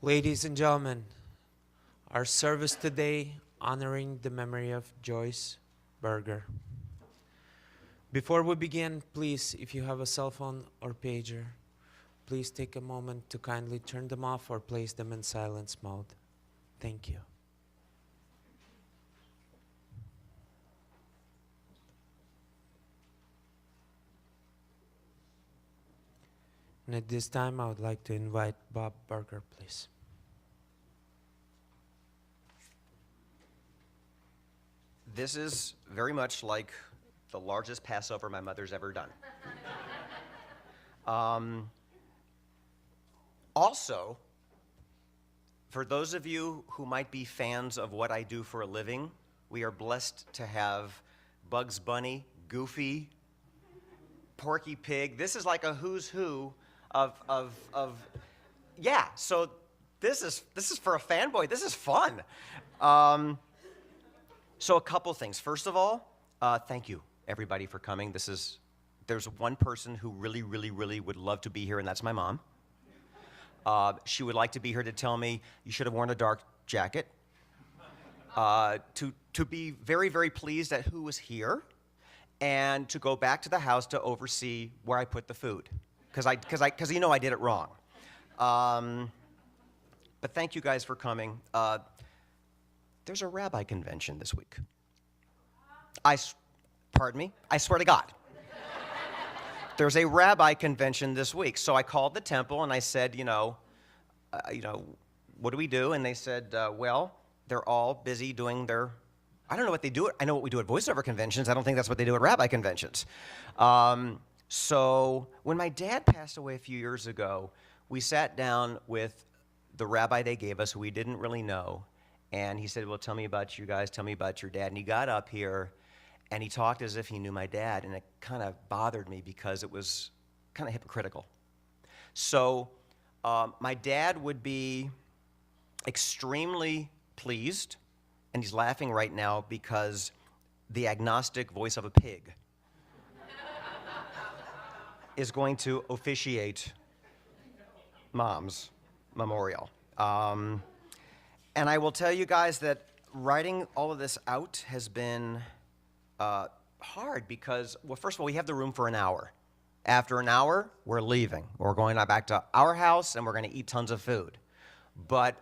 Ladies and gentlemen, our service today honoring the memory of Joyce Berger. Before we begin, please, if you have a cell phone or pager, please take a moment to kindly turn them off or place them in silence mode. Thank you. And at this time, I would like to invite Bob Berger, please. This is very much like the largest Passover my mother's ever done. Also, for those of you who might be fans of what I do for a living, we are blessed to have Bugs Bunny, Goofy, Porky Pig. This is like a who's who of yeah. So this is for a fanboy. This is fun. So a couple things. First of all, thank you everybody for coming. There's one person who really, really, really would love to be here, and that's my mom. She would like to be here to tell me you should have worn a dark jacket. To be very, very pleased at who was here, and to go back to the house to oversee where I put the food, because you know I did it wrong. But thank you guys for coming. There's a rabbi convention this week. Pardon me? I swear to God. There's a rabbi convention this week. So I called the temple and I said, what do we do? And they said, well, they're all busy doing their, I don't know what they do. I know what we do at voiceover conventions. I don't think that's what they do at rabbi conventions. So when my dad passed away a few years ago, we sat down with the rabbi they gave us, who we didn't really know. And he said, well, tell me about you guys, tell me about your dad. And he got up here, and he talked as if he knew my dad, and it kind of bothered me because it was kind of hypocritical. So my dad would be extremely pleased, and he's laughing right now because the agnostic voice of a pig is going to officiate Mom's memorial. And I will tell you guys that writing all of this out has been hard because, well, first of all, we have the room for an hour. After an hour, we're leaving. We're going back to our house, and we're going to eat tons of food. But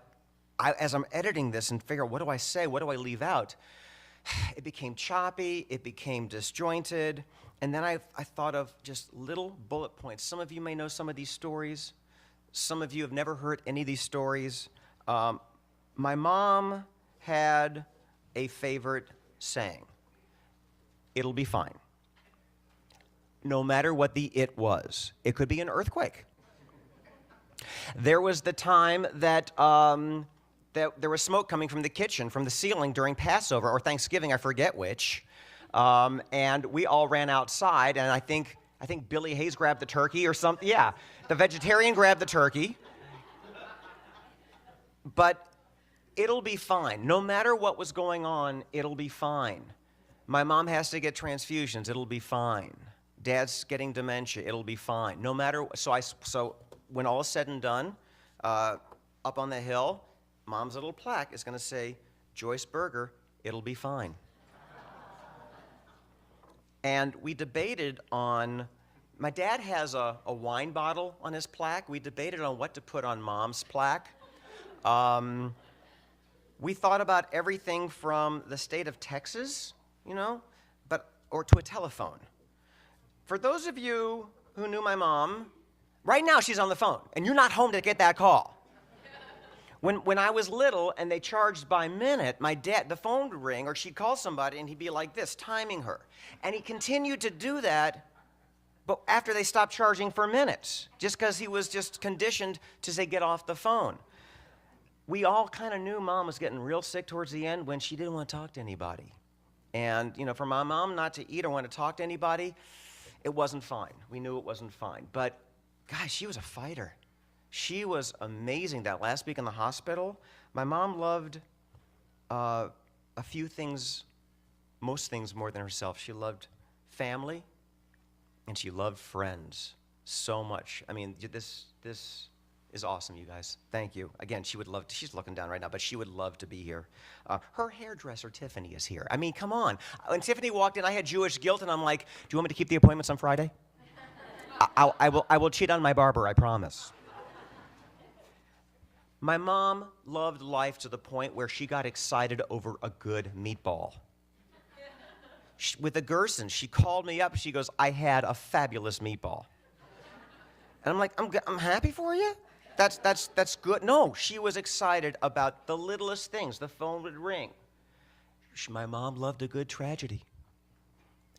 as I'm editing this and figure out what do I say, what do I leave out, it became choppy, it became disjointed, and then I thought of just little bullet points. Some of you may know some of these stories. Some of you have never heard any of these stories. My mom had a favorite saying, it'll be fine. No matter what the it was. It could be an earthquake. There was the time that there was smoke coming from the kitchen, from the ceiling during Passover or Thanksgiving, I forget which, and we all ran outside, and I think Billy Hayes grabbed the turkey or something. Yeah, the vegetarian grabbed the turkey. But it'll be fine. No matter what was going on, it'll be fine. My mom has to get transfusions. It'll be fine. Dad's getting dementia. It'll be fine. No matter. So when all is said and done, up on the hill, Mom's little plaque is going to say, Joyce Berger, it'll be fine. And we debated on. My dad has a wine bottle on his plaque. We debated on what to put on Mom's plaque. We thought about everything from the state of Texas, or to a telephone. For those of you who knew my mom, right now she's on the phone, and you're not home to get that call. When I was little and they charged by minute, my dad, the phone would ring, or she'd call somebody, and he'd be like this, timing her. And he continued to do that, but after they stopped charging for minutes, just because he was just conditioned to say, get off the phone. We all kind of knew Mom was getting real sick towards the end when she didn't want to talk to anybody. And, for my mom not to eat or want to talk to anybody, it wasn't fine. We knew it wasn't fine. But, guys, she was a fighter. She was amazing that last week in the hospital. My mom loved a few things, most things more than herself. She loved family, and she loved friends so much. I mean, this is awesome, you guys. Thank you. Again, she would love to, she's looking down right now, but she would love to be here. Her hairdresser, Tiffany, is here. I mean, come on. When Tiffany walked in, I had Jewish guilt, and I'm like, do you want me to keep the appointments on Friday? I will cheat on my barber, I promise. My mom loved life to the point where she got excited over a good meatball. With the Gersons, she called me up. She goes, I had a fabulous meatball. And I'm like, I'm happy for you? That's good. No, she was excited about the littlest things. The phone would ring. My mom loved a good tragedy.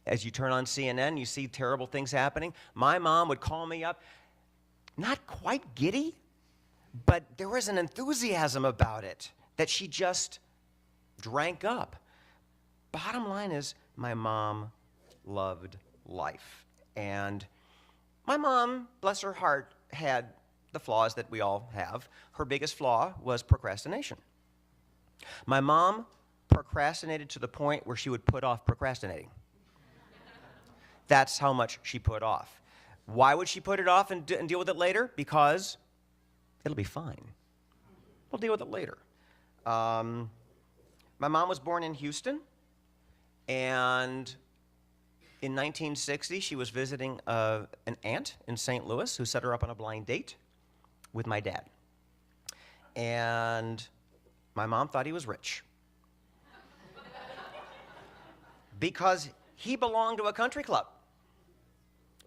As you turn on CNN, you see terrible things happening. My mom would call me up, not quite giddy, but there was an enthusiasm about it that she just drank up. Bottom line is, my mom loved life. And my mom, bless her heart, had the flaws that we all have. Her biggest flaw was procrastination. My mom procrastinated to the point where she would put off procrastinating. That's how much she put off. Why would she put it off and deal with it later? Because it'll be fine. We'll deal with it later. My mom was born in Houston, and in 1960, she was visiting an aunt in St. Louis who set her up on a blind date with my dad. And my mom thought he was rich because he belonged to a country club.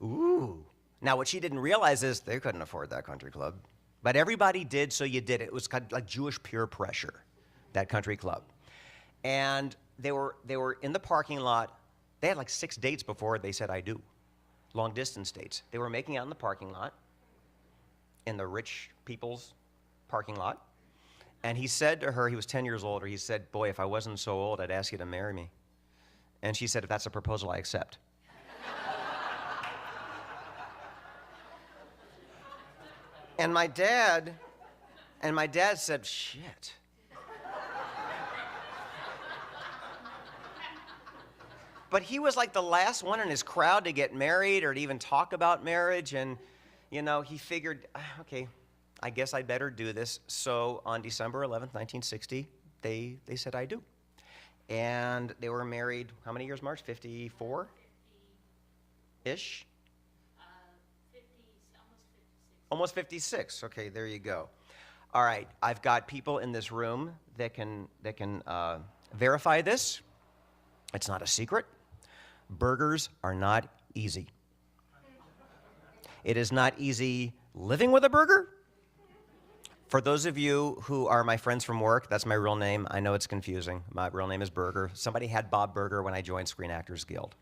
Ooh. Now, what she didn't realize is they couldn't afford that country club. But everybody did, so you did it. It was kind of like Jewish peer pressure, that country club. And they were in the parking lot. They had like 6 dates before they said, I do. Long distance dates. They were making out in the parking lot, in the rich people's parking lot. And he said to her, he was 10 years older, he said, boy, if I wasn't so old, I'd ask you to marry me. And she said, if that's a proposal, I accept. And my dad said, shit. But he was like the last one in his crowd to get married or to even talk about marriage. And, you know, he figured, okay, I guess I'd better do this. So on December 11th, 1960, they said, I do. And they were married, how many years, March? 54-ish? Almost 56. Okay, there you go. All right, I've got people in this room that can verify this. It's not a secret. Burgers are not easy. It is not easy living with a burger. For those of you who are my friends from work, that's my real name. I know it's confusing. My real name is Berger. Somebody had Bob Berger when I joined Screen Actors Guild.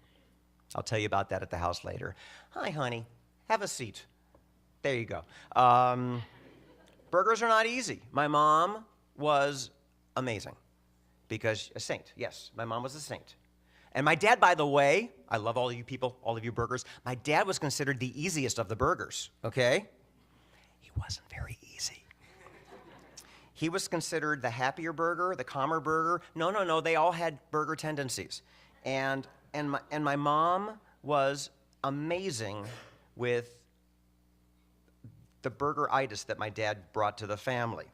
I'll tell you about that at the house later. Hi, honey. Have a seat. There you go. Burgers are not easy. My mom was amazing because a saint. Yes, my mom was a saint. And my dad, by the way, I love all of you people, all of you burgers. My dad was considered the easiest of the burgers, okay? He wasn't very easy. He was considered the happier burger, the calmer burger. No, they all had burger tendencies. And my mom was amazing with the burgeritis that my dad brought to the family.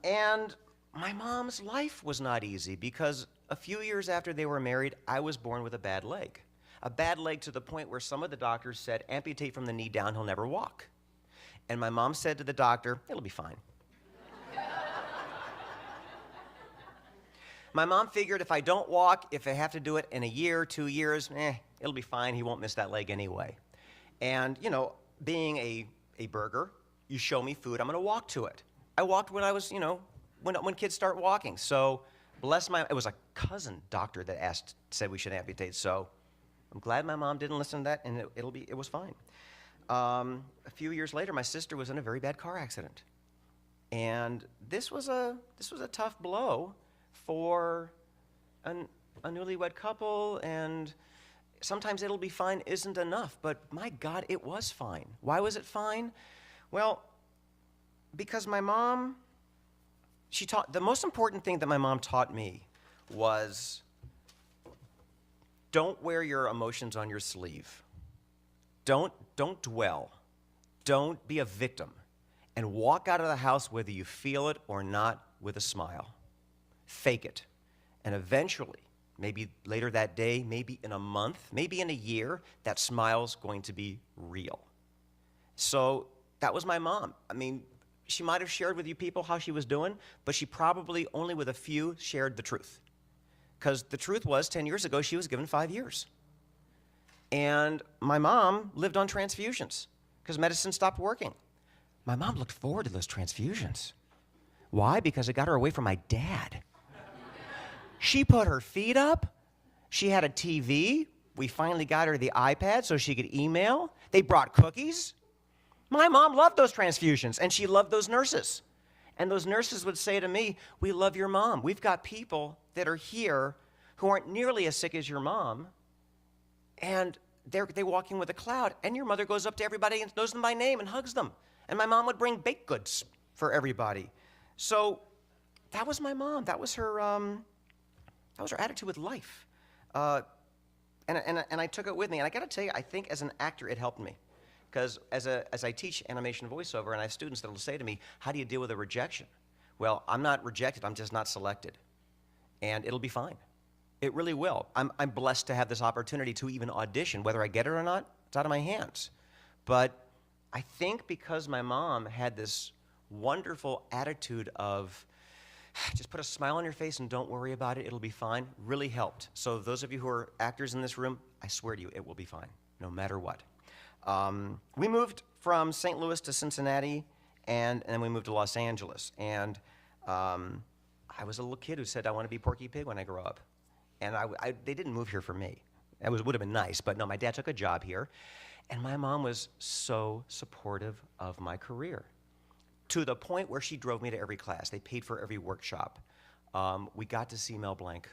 And my mom's life was not easy because a few years after they were married, I was born with a bad leg. A bad leg to the point where some of the doctors said, amputate from the knee down, he'll never walk. And my mom said to the doctor, it'll be fine. My mom figured if I don't walk, if I have to do it in a year, 2 years, it'll be fine. He won't miss that leg anyway. And, you know, being a burger, you show me food, I'm going to walk to it. I walked when I was, you know, when kids start walking. So, it was a cousin doctor that said we should amputate. So, I'm glad my mom didn't listen to that, and it was fine. A few years later, my sister was in a very bad car accident, and this was a tough blow for a newlywed couple, and sometimes it'll be fine isn't enough, but my God, it was fine. Why was it fine? Well, because my mom, the most important thing that my mom taught me was don't wear your emotions on your sleeve. Don't dwell. Don't be a victim. and walk out of the house whether you feel it or not with a smile. Fake it. And eventually, maybe later that day, maybe in a month, maybe in a year, that smile's going to be real. So that was my mom. I mean, she might have shared with you people how she was doing, but she probably only with a few shared the truth. Because the truth was, 10 years ago, she was given 5 years. And my mom lived on transfusions because medicine stopped working. My mom looked forward to those transfusions. Why? Because it got her away from my dad. She put her feet up. She had a TV. We finally got her the iPad so she could email. They brought cookies. My mom loved those transfusions, and she loved those nurses. And those nurses would say to me, "We love your mom. We've got people that are here who aren't nearly as sick as your mom, and they walk in with a cloud, and your mother goes up to everybody and knows them by name and hugs them." And my mom would bring baked goods for everybody. So that was my mom. That was her attitude with life. And I took it with me. And I got to tell you, I think as an actor, it helped me. Because as I teach animation voiceover, and I have students that will say to me, "How do you deal with a rejection?" Well, I'm not rejected. I'm just not selected. And it'll be fine. It really will. I'm blessed to have this opportunity to even audition. Whether I get it or not, it's out of my hands. But I think because my mom had this wonderful attitude of just put a smile on your face and don't worry about it, it'll be fine, really helped. So those of you who are actors in this room, I swear to you, it will be fine, no matter what. We moved from St. Louis to Cincinnati, and then we moved to Los Angeles. And I was a little kid who said, "I want to be Porky Pig when I grow up." And they didn't move here for me. It would have been nice, but no, my dad took a job here. And my mom was so supportive of my career, to the point where she drove me to every class. They paid for every workshop. We got to see Mel Blanc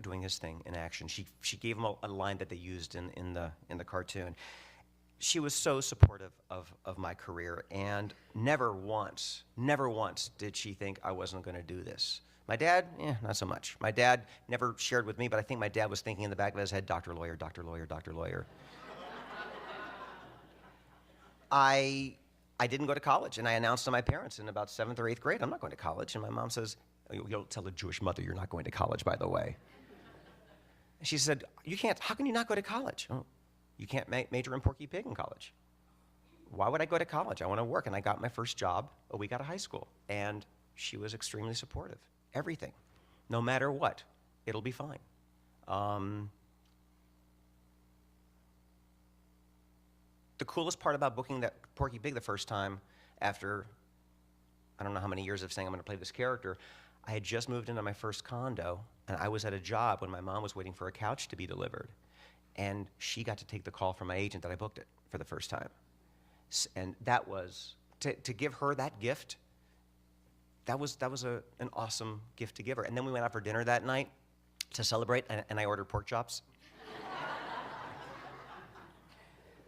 doing his thing in action. She gave him a line that they used in the cartoon. She was so supportive of my career, and never once did she think I wasn't going to do this. My dad, not so much. My dad never shared with me, but I think my dad was thinking in the back of his head, "Doctor, lawyer, doctor, lawyer, doctor, lawyer." I didn't go to college, and I announced to my parents in about 7th or 8th grade, "I'm not going to college." And my mom says, "You'll tell a Jewish mother you're not going to college, by the way." And she said, "How can you not go to college?" "Oh, you can't major in Porky Pig in college." "Why would I go to college? I want to work." And I got my first job a week out of high school, and she was extremely supportive. Everything. No matter what, it'll be fine. The coolest part about booking that Porky Pig the first time, after I don't know how many years of saying I'm going to play this character, I had just moved into my first condo, and I was at a job when my mom was waiting for a couch to be delivered. And she got to take the call from my agent that I booked it for the first time. And that was, to give her that gift, that was an awesome gift to give her. And then we went out for dinner that night to celebrate, and I ordered pork chops.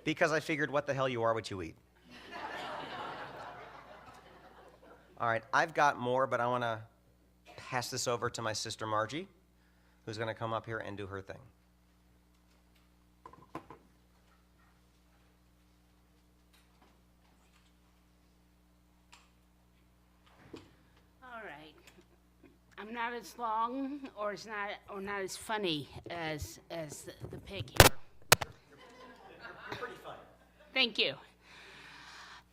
Because I figured, what the hell, you are what you eat. All right, I've got more, but I want to pass this over to my sister Margie, who's going to come up here and do her thing. All right. I'm not as long or not as funny as the pig here. You're pretty funny. Thank you.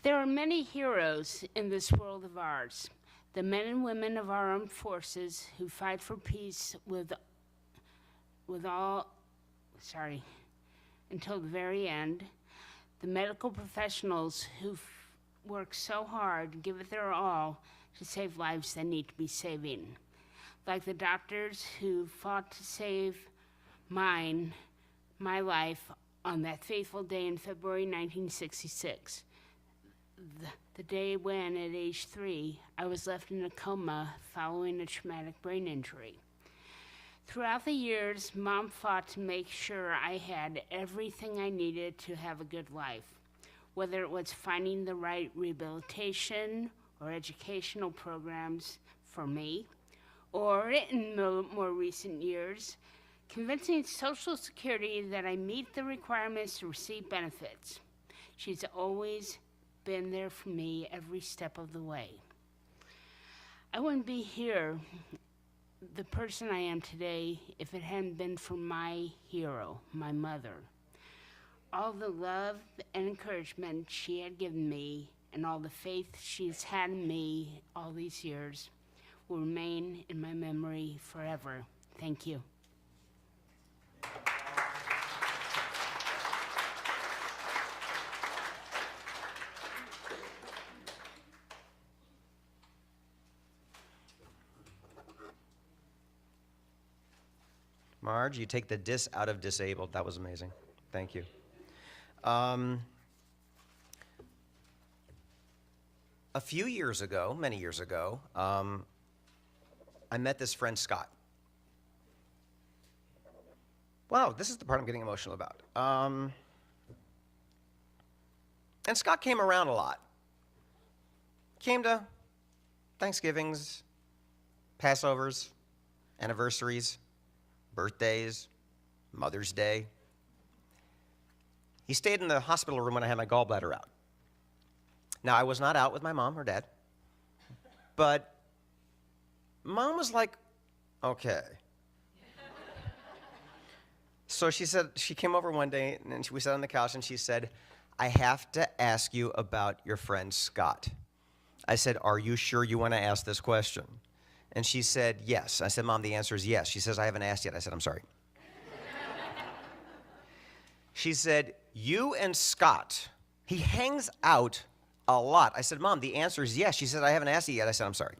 There are many heroes in this world of ours. The men and women of our armed forces who fight for peace until the very end. The medical professionals who work so hard, give it their all to save lives that need to be saving. Like the doctors who fought to save my life on that fateful day in February 1966. The day when, at age 3, I was left in a coma following a traumatic brain injury. Throughout the years, Mom fought to make sure I had everything I needed to have a good life, whether it was finding the right rehabilitation or educational programs for me, or in the more recent years, convincing Social Security that I meet the requirements to receive benefits. She's always been there for me every step of the way. I wouldn't be here, the person I am today, if it hadn't been for my hero, my mother. All the love and encouragement she had given me and all the faith she's had in me all these years will remain in my memory forever. Thank you. Marge, you take the dis out of disabled. That was amazing. Thank you. A few years ago, many years ago, I met this friend, Scott. Wow, this is the part I'm getting emotional about. And Scott came around a lot. Came to Thanksgivings, Passovers, anniversaries, birthdays, Mother's Day. He stayed in the hospital room when I had my gallbladder out. Now, I was not out with my mom or dad, but Mom was like, okay. So she said, she came over one day, and we sat on the couch, and she said, I have to ask you about your friend Scott. I said, are you sure you want to ask this question? And she said, yes. I said, Mom, the answer is yes. She says, I haven't asked yet. I said, I'm sorry. She said, you and Scott, he hangs out a lot. I said, Mom, the answer is yes. She said, I haven't asked you yet. I said, I'm sorry.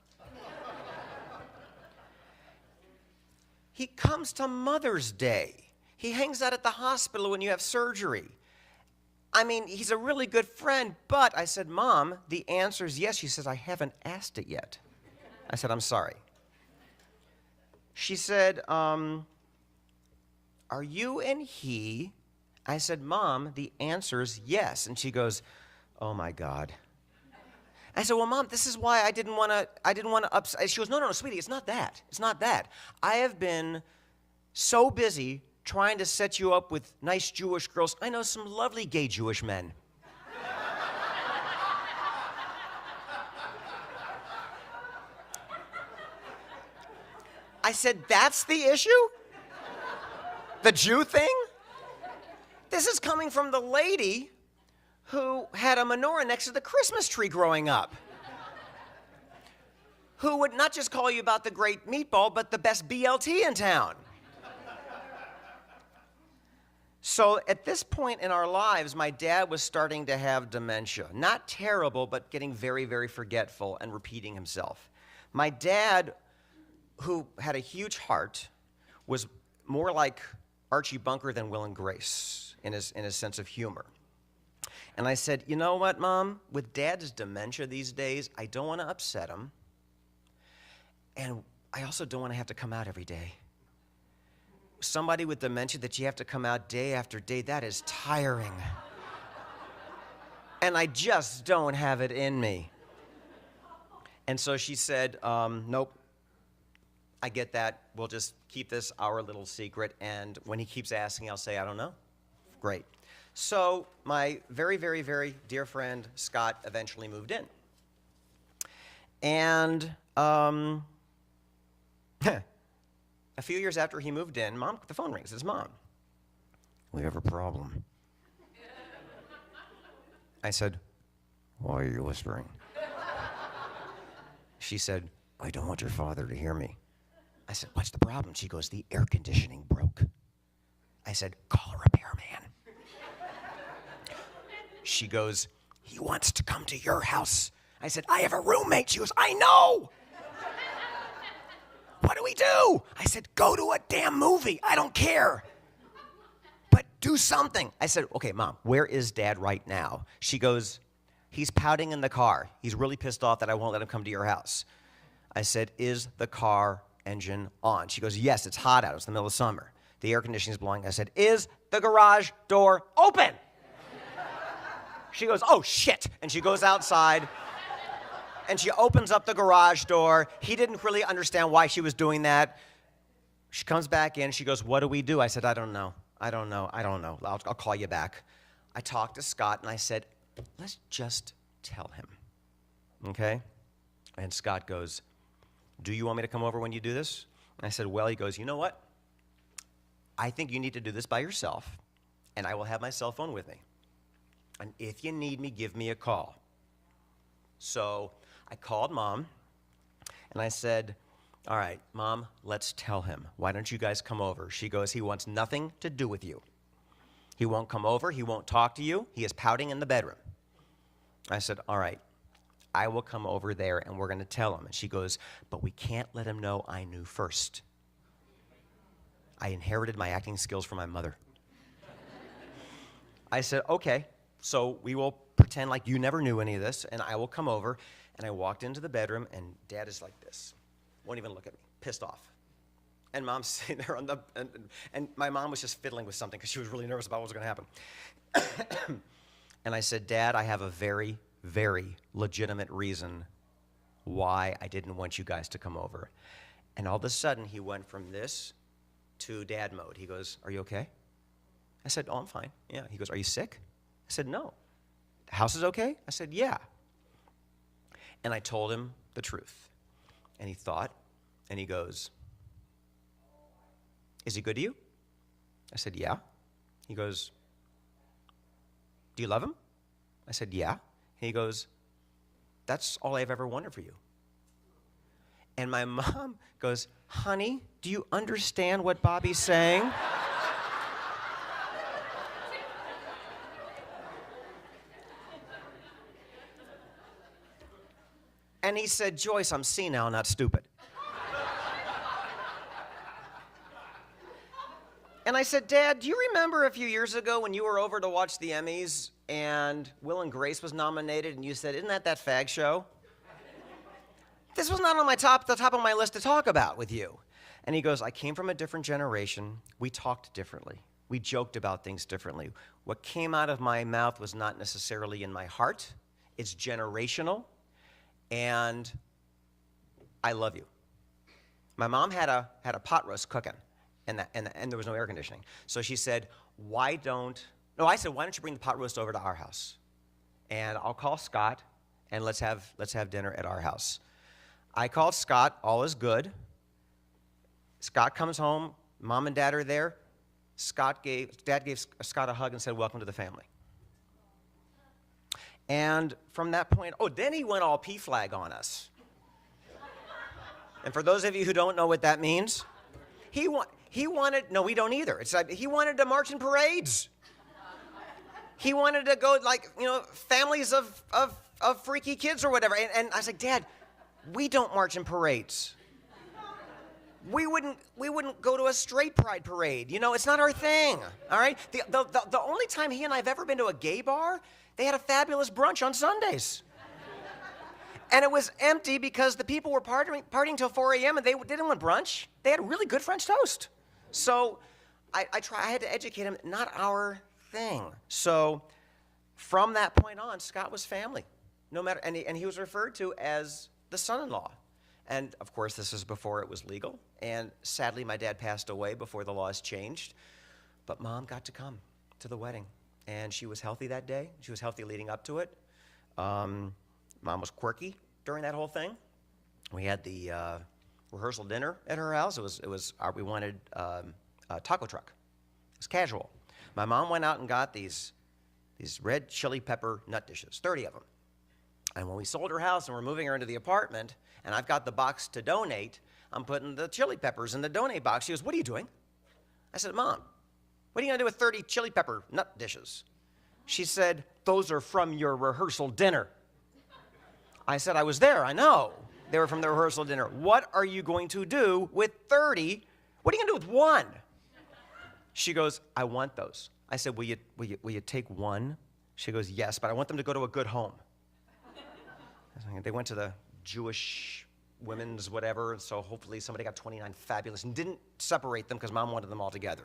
He comes to Mother's Day. He hangs out at the hospital when you have surgery. I mean, he's a really good friend, but I said, Mom, the answer is yes. She says, I haven't asked it yet. I said, I'm sorry. She said, are you and he? I said, Mom, the answer is yes. And she goes, oh my God. I said, well, Mom, this is why I didn't want to upset. She goes, no, sweetie, it's not that. It's not that. I have been so busy trying to set you up with nice Jewish girls. I know some lovely gay Jewish men. I said, that's the issue? The Jew thing? This is coming from the lady who had a menorah next to the Christmas tree growing up. Who would not just call you about the great meatball, but the best BLT in town. So at this point in our lives, my dad was starting to have dementia. Not terrible, but getting very, very forgetful and repeating himself. My dad, who had a huge heart, was more like Archie Bunker than Will and Grace in his sense of humor. And I said, you know what, Mom? With Dad's dementia these days, I don't want to upset him. And I also don't want to have to come out every day. Somebody with dementia that you have to come out day after day, that is tiring. And I just don't have it in me. And so she said, nope, I get that. We'll just keep this our little secret. And when he keeps asking, I'll say, I don't know. Great. So my very, very, very dear friend, Scott, eventually moved in. And a few years after he moved in, the phone rings. It's Mom. We have a problem. I said, why are you whispering? She said, I don't want your father to hear me. I said, what's the problem? She goes, the air conditioning broke. I said, call a repairman. She goes, he wants to come to your house. I said, I have a roommate. She goes, I know. What do we do? I said, go to a damn movie. I don't care. But do something. I said, okay, Mom, where is Dad right now? She goes, he's pouting in the car. He's really pissed off that I won't let him come to your house. I said, is the car engine on? She goes, yes, it's hot out. It's the middle of summer. The air conditioning is blowing. I said, is the garage door open? She goes, oh, shit. And she goes outside. And she opens up the garage door. He didn't really understand why she was doing that. She comes back in. She goes, what do we do? I said, I don't know. I'll call you back. I talked to Scott, and I said, let's just tell him. Okay? And Scott goes, do you want me to come over when you do this? And I said, well, he goes, you know what? I think you need to do this by yourself, and I will have my cell phone with me. And if you need me, give me a call. So I called Mom, and I said, all right, Mom, let's tell him. Why don't you guys come over? She goes, he wants nothing to do with you. He won't come over. He won't talk to you. He is pouting in the bedroom. I said, all right, I will come over there, and we're going to tell him. And she goes, but we can't let him know I knew first. I inherited my acting skills from my mother. I said, okay, so we will pretend like you never knew any of this, and I will come over. And I walked into the bedroom, and Dad is like this. Won't even look at me, pissed off. And Mom's sitting there and my mom was just fiddling with something because she was really nervous about what was going to happen. And I said, Dad, I have a very, very legitimate reason why I didn't want you guys to come over. And all of a sudden, he went from this to dad mode. He goes, are you okay? I said, oh, I'm fine. Yeah. He goes, are you sick? I said, no. The house is okay? I said, yeah. And I told him the truth. And he thought, and he goes, is he good to you? I said, yeah. He goes, do you love him? I said, yeah. And he goes, that's all I've ever wanted for you. And my mom goes, honey, do you understand what Bobby's saying? And he said, Joyce, I'm senile, not stupid. And I said, Dad, do you remember a few years ago when you were over to watch the Emmys and Will and Grace was nominated and you said, isn't that fag show? This was not on the top of my list to talk about with you. And he goes, I came from a different generation. We talked differently. We joked about things differently. What came out of my mouth was not necessarily in my heart. It's generational. And I love you. My mom had a pot roast cooking, and there was no air conditioning. So she said, why don't you bring the pot roast over to our house? And I'll call Scott, and let's have dinner at our house. I called Scott, all is good. Scott comes home, Mom and Dad are there. Dad gave Scott a hug and said, welcome to the family. And from that point, then he went all P-flag on us. And for those of you who don't know what that means, he wanted, no, we don't either. It's like he wanted to march in parades. He wanted to go families of freaky kids or whatever. And I was like, Dad, we don't march in parades. We wouldn't go to a straight pride parade. It's not our thing. All right? The only time he and I have ever been to a gay bar, they had a fabulous brunch on Sundays. And it was empty because the people were partying till 4 a.m. and they didn't want brunch. They had really good French toast. So I had to educate him, not our thing. So from that point on, Scott was family. No matter, and he was referred to as the son-in-law. And of course, this is before it was legal. And sadly, my dad passed away before the laws changed. But Mom got to come to the wedding. And she was healthy that day. She was healthy leading up to it. Mom was quirky during that whole thing. We had the rehearsal dinner at her house. We wanted a taco truck. It was casual. My mom went out and got these red chili pepper nut dishes, 30 of them. And when we sold her house and we're moving her into the apartment, and I've got the box to donate, I'm putting the chili peppers in the donate box. She goes, what are you doing? I said, Mom, what are you going to do with 30 chili pepper nut dishes? She said, those are from your rehearsal dinner. I said, I was there, I know. They were from the rehearsal dinner. What are you going to do with 30? What are you going to do with one? She goes, I want those. I said, will you take one? She goes, yes, but I want them to go to a good home. They went to the Jewish women's whatever, and so hopefully somebody got 29 fabulous and didn't separate them because Mom wanted them all together.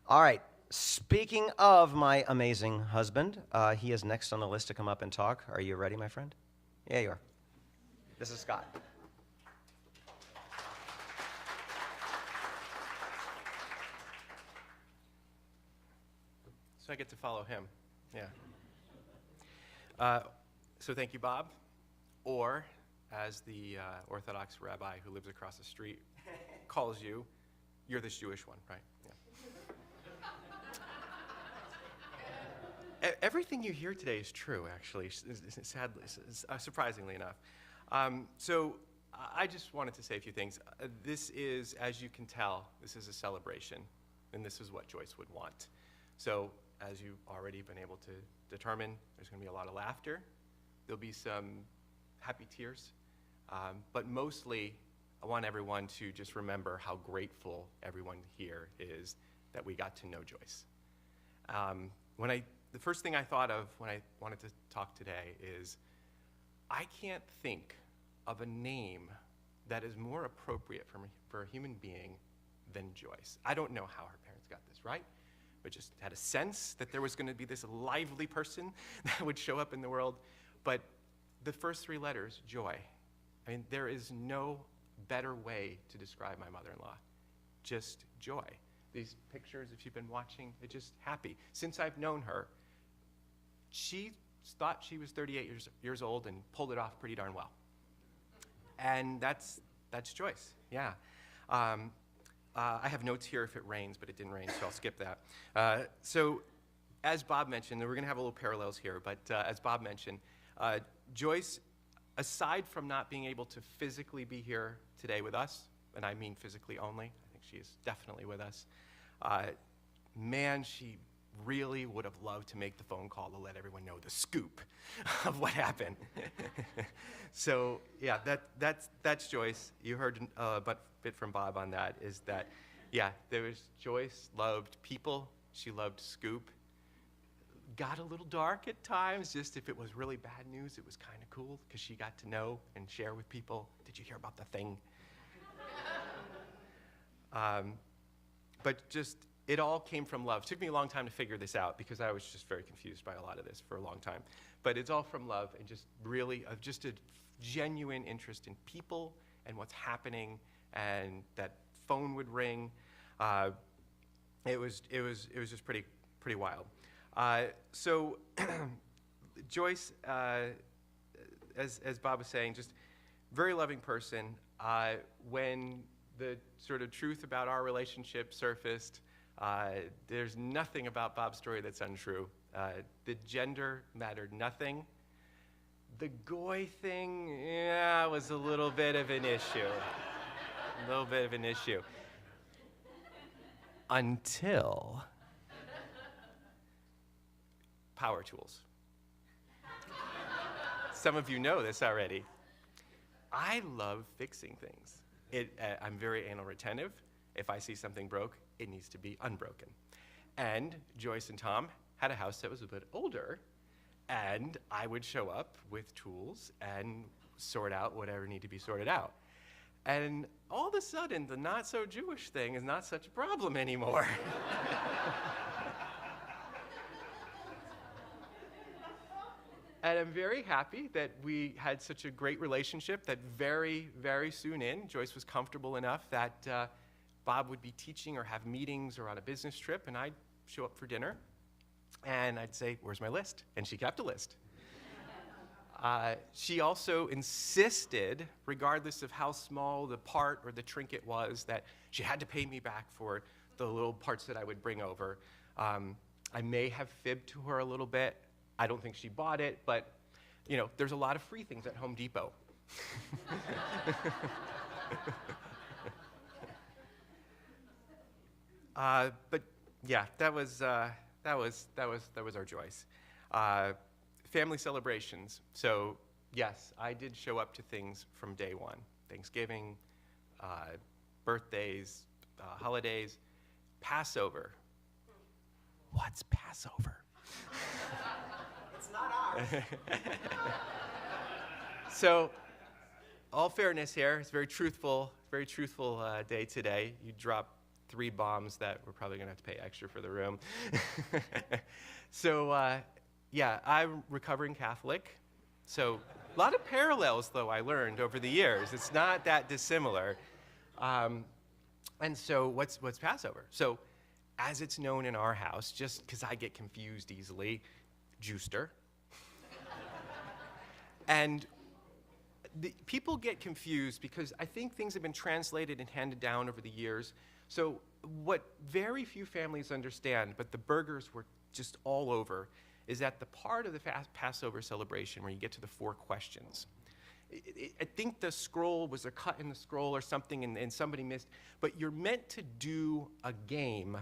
All right, speaking of my amazing husband, he is next on the list to come up and talk. Are you ready, my friend? Yeah, you are. This is Scott. So I get to follow him, yeah. So thank you, Bob. Or, as the Orthodox rabbi who lives across the street calls you, you're this Jewish one, right? Yeah. Everything you hear today is true, actually, sadly, surprisingly enough. So I just wanted to say a few things. This is, as you can tell, this is a celebration, and this is what Joyce would want. So, as you've already been able to determine, there's going to be a lot of laughter. There'll be some happy tears. But mostly, I want everyone to just remember how grateful everyone here is that we got to know Joyce. The first thing I thought of when I wanted to talk today is, I can't think of a name that is more appropriate for a human being than Joyce. I don't know how her parents got this right, but just had a sense that there was going to be this lively person that would show up in the world. But the first three letters, Joy. I mean, there is no better way to describe my mother-in-law. Just joy. These pictures, if you've been watching, it's just happy. Since I've known her, she thought she was 38 years old and pulled it off pretty darn well. And that's Joyce, yeah. I have notes here if it rains, but it didn't rain, so I'll skip that. So as Bob mentioned, and we're going to have a little parallels here, but as Bob mentioned, Joyce, aside from not being able to physically be here today with us, and I mean physically only, I think she is definitely with us, man, she really would have loved to make the phone call to let everyone know the scoop of what happened. So yeah, that's Joyce. You heard a bit from Bob on that, is that, yeah, Joyce loved people, she loved scoop. Got a little dark at times, just if it was really bad news, it was kind of cool, because she got to know and share with people, did you hear about the thing? But just, it all came from love. It took me a long time to figure this out, because I was just very confused by a lot of this for a long time. But it's all from love, and just really, just a genuine interest in people and what's happening, and that phone would ring. It was just pretty wild. So Joyce, as Bob was saying, just very loving person. When the sort of truth about our relationship surfaced, there's nothing about Bob's story that's untrue. The gender mattered nothing. The goy thing, yeah, was a little bit of an issue. A little bit of an issue. Until power tools. Some of you know this already. I love fixing things. I'm very anal retentive. If I see something broke, it needs to be unbroken. And Joyce and Tom had a house that was a bit older, and I would show up with tools and sort out whatever needed to be sorted out. And all of a sudden, the not-so-Jewish thing is not such a problem anymore. And I'm very happy that we had such a great relationship that very, very soon in, Joyce was comfortable enough that Bob would be teaching or have meetings or on a business trip, and I'd show up for dinner, and I'd say, where's my list? And she kept a list. She also insisted, regardless of how small the part or the trinket was, that she had to pay me back for the little parts that I would bring over. I may have fibbed to her a little bit. I don't think she bought it, but you know, there's a lot of free things at Home Depot. But yeah, that was our Joyce. Family celebrations. So yes, I did show up to things from day one. Thanksgiving, birthdays, holidays, Passover. What's Passover? It's not ours. So, all fairness here, it's a very truthful day today. You dropped 3 bombs that we're probably going to have to pay extra for the room. So, yeah, I'm recovering Catholic. So, a lot of parallels, though, I learned over the years. It's not that dissimilar. And so, what's Passover? So, as it's known in our house, just because I get confused easily, Juicer. And people get confused because I think things have been translated and handed down over the years. So what very few families understand, but the Bergers were just all over, is that the part of the Passover celebration where you get to the 4 questions. I think the scroll was a cut in the scroll or something, and somebody missed. But you're meant to do a game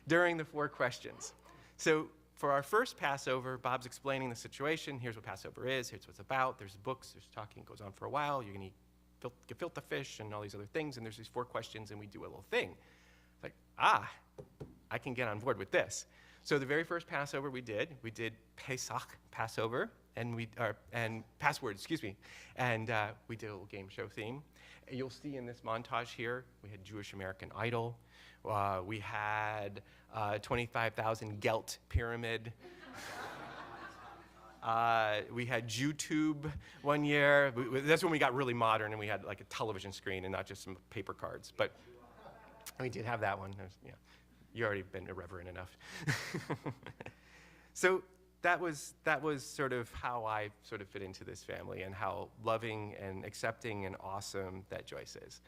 during the 4 questions. So for our first Passover, Bob's explaining the situation. Here's what Passover is. Here's what it's about. There's books. There's talking. It goes on for a while. You're going to eat gefilte fish and all these other things. And there's these 4 questions, and we do a little thing. It's like, I can get on board with this. So the very first Passover we did Pesach, Passover, and password, excuse me. And we did a little game show theme. And you'll see in this montage here, we had Jewish American Idol. We had 25,000 Gelt Pyramid. We had YouTube one year. That's when we got really modern and we had like a television screen and not just some paper cards. But we did have that one. You already been irreverent enough. So that was sort of how I sort of fit into this family and how loving and accepting and awesome that Joyce is.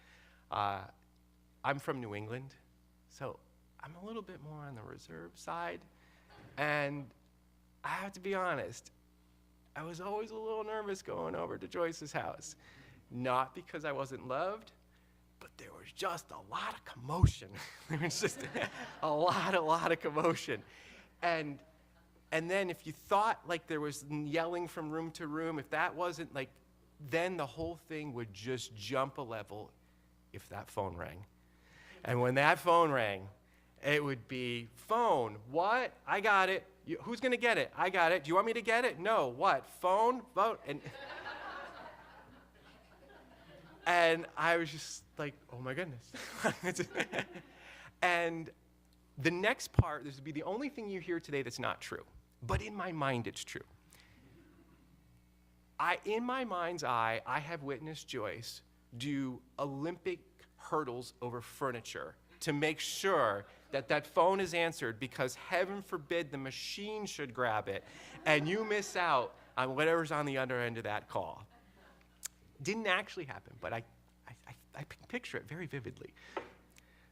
I'm from New England, so I'm a little bit more on the reserved side. And I have to be honest, I was always a little nervous going over to Joyce's house. Not because I wasn't loved, but there was just a lot of commotion. There was just a lot of commotion. And then if you thought like there was yelling from room to room, if that wasn't like, then the whole thing would just jump a level if that phone rang. And when that phone rang, it would be, phone, what? I got it. Who's going to get it? I got it. Do you want me to get it? No. What? Phone? Phone? And I was just like, oh my goodness. And the next part, this would be the only thing you hear today that's not true. But in my mind, it's true. In my mind's eye, I have witnessed Joyce do Olympic hurdles over furniture to make sure that that phone is answered, because heaven forbid the machine should grab it and you miss out on whatever's on the other end of that call. Didn't actually happen, but I picture it very vividly.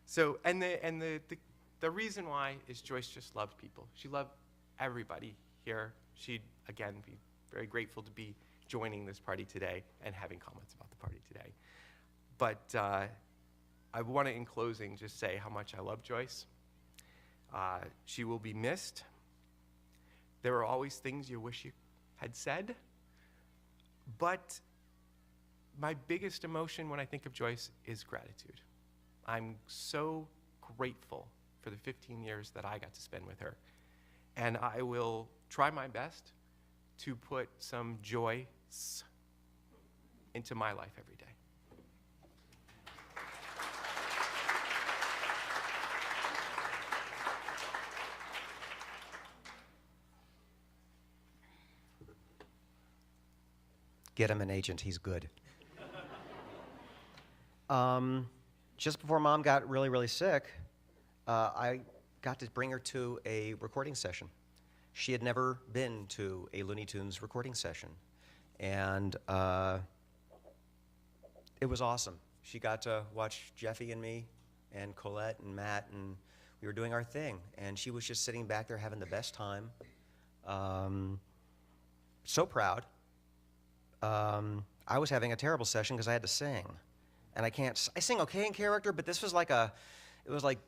So, and the reason why is Joyce just loved people. She loved everybody here. She'd, again, be very grateful to be joining this party today and having comments about the party today. But I want to, in closing, just say how much I love Joyce. She will be missed. There are always things you wish you had said, but my biggest emotion when I think of Joyce is gratitude. I'm so grateful for the 15 years that I got to spend with her. And I will try my best to put some joy into my life every day. Get him an agent, he's good. Just before Mom got really, really sick, I got to bring her to a recording session. She had never been to a Looney Tunes recording session. And it was awesome. She got to watch Jeffy and me and Colette and Matt, and we were doing our thing. And she was just sitting back there having the best time. So proud. I was having a terrible session because I had to sing. And I sing okay in character, but this was like it was like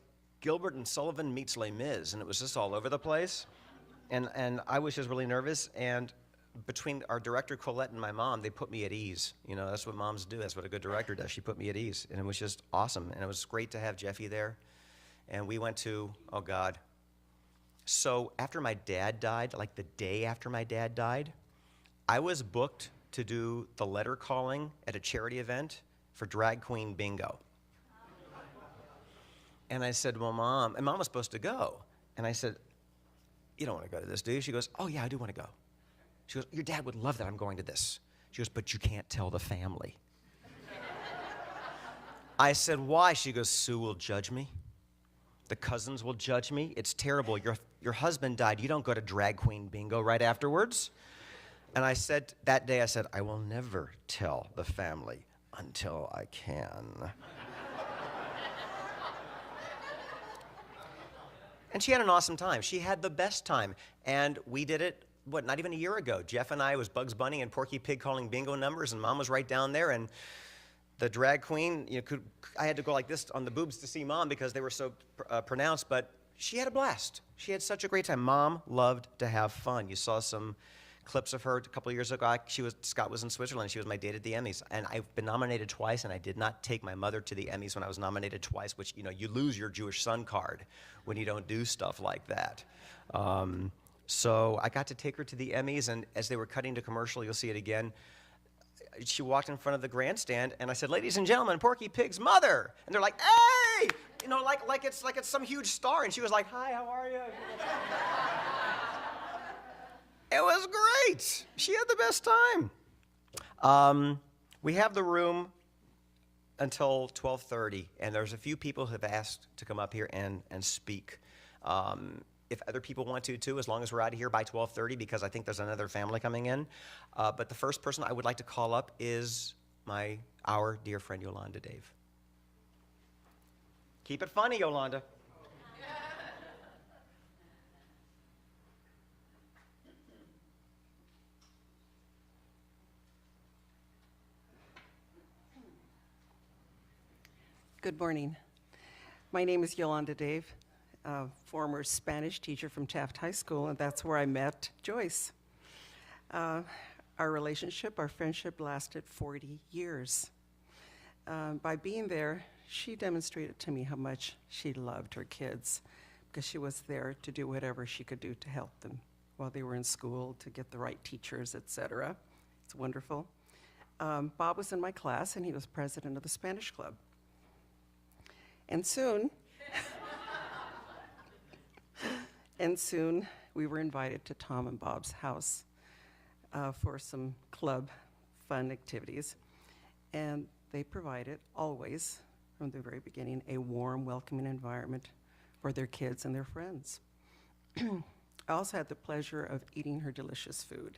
Gilbert and Sullivan meets Les Mis, and it was just all over the place. And I was just really nervous, and between our director, Colette, and my mom, they put me at ease. You know, that's what moms do. That's what a good director does. She put me at ease, and it was just awesome. And it was great to have Jeffy there. And we went to, oh, God. So after my dad died, like the day after my dad died, I was booked to do the letter calling at a charity event for drag queen bingo. And I said, well, Mom, and Mom was supposed to go. And I said, you don't want to go to this, do you? She goes, oh, yeah, I do want to go. She goes, your dad would love that I'm going to this. She goes, but you can't tell the family. I said, why? She goes, Sue will judge me. The cousins will judge me. It's terrible. Your husband died. You don't go to drag queen bingo right afterwards. And I said, that day, I said, I will never tell the family until I can. And she had an awesome time. She had the best time. And we did it, not even a year ago. Jeff and I was Bugs Bunny and Porky Pig calling bingo numbers, and Mom was right down there. And the drag queen, I had to go like this on the boobs to see Mom because they were so pronounced, but she had a blast. She had such a great time. Mom loved to have fun. You saw some clips of her a couple of years ago. Scott was in Switzerland. She was my date at the Emmys. And I've been nominated twice, and I did not take my mother to the Emmys when I was nominated twice, which, you lose your Jewish son card when you don't do stuff like that. So I got to take her to the Emmys, and as they were cutting to commercial, you'll see it again, she walked in front of the grandstand, and I said, "Ladies and gentlemen, Porky Pig's mother." And they're like, "Hey!" Like it's some huge star. And she was like, "Hi, how are you?" It was great. She had the best time. We have the room until 12:30, and there's a few people who have asked to come up here and speak. If other people want to, too, as long as we're out of here by 12:30, because I think there's another family coming in. But the first person I would like to call up is our dear friend Yolanda Dave. Keep it funny, Yolanda. Good morning. My name is Yolanda Dave, former Spanish teacher from Taft High School, and that's where I met Joyce. Our relationship, our friendship lasted 40 years. By being there, she demonstrated to me how much she loved her kids, because she was there to do whatever she could do to help them while they were in school, to get the right teachers, etc. It's wonderful. Bob was in my class, and he was president of the Spanish Club. And soon we were invited to Tom and Bob's house for some club fun activities. And they provided, always, from the very beginning, a warm, welcoming environment for their kids and their friends. I also had the pleasure of eating her delicious food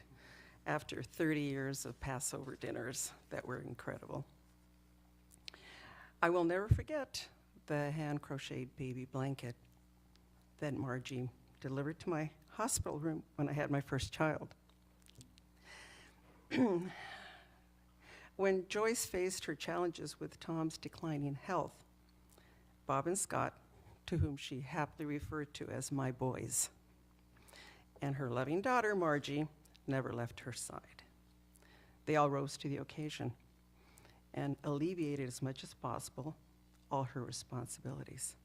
after 30 years of Passover dinners that were incredible. I will never forget the hand-crocheted baby blanket that Margie delivered to my hospital room when I had my first child. When Joyce faced her challenges with Tom's declining health, Bob and Scott, to whom she happily referred to as my boys, and her loving daughter, Margie, never left her side. They all rose to the occasion and alleviated as much as possible all her responsibilities.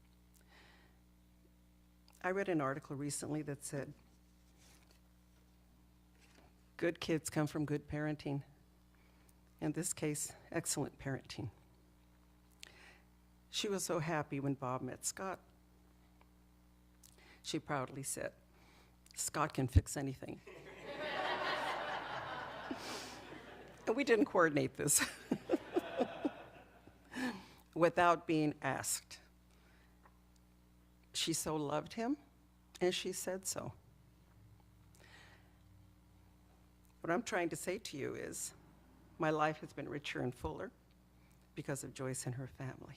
I read an article recently that said, good kids come from good parenting. In this case, excellent parenting. She was so happy when Bob met Scott. She proudly said, "Scott can fix anything." And we didn't coordinate this. Without being asked. She so loved him, and she said so. What I'm trying to say to you is, my life has been richer and fuller because of Joyce and her family.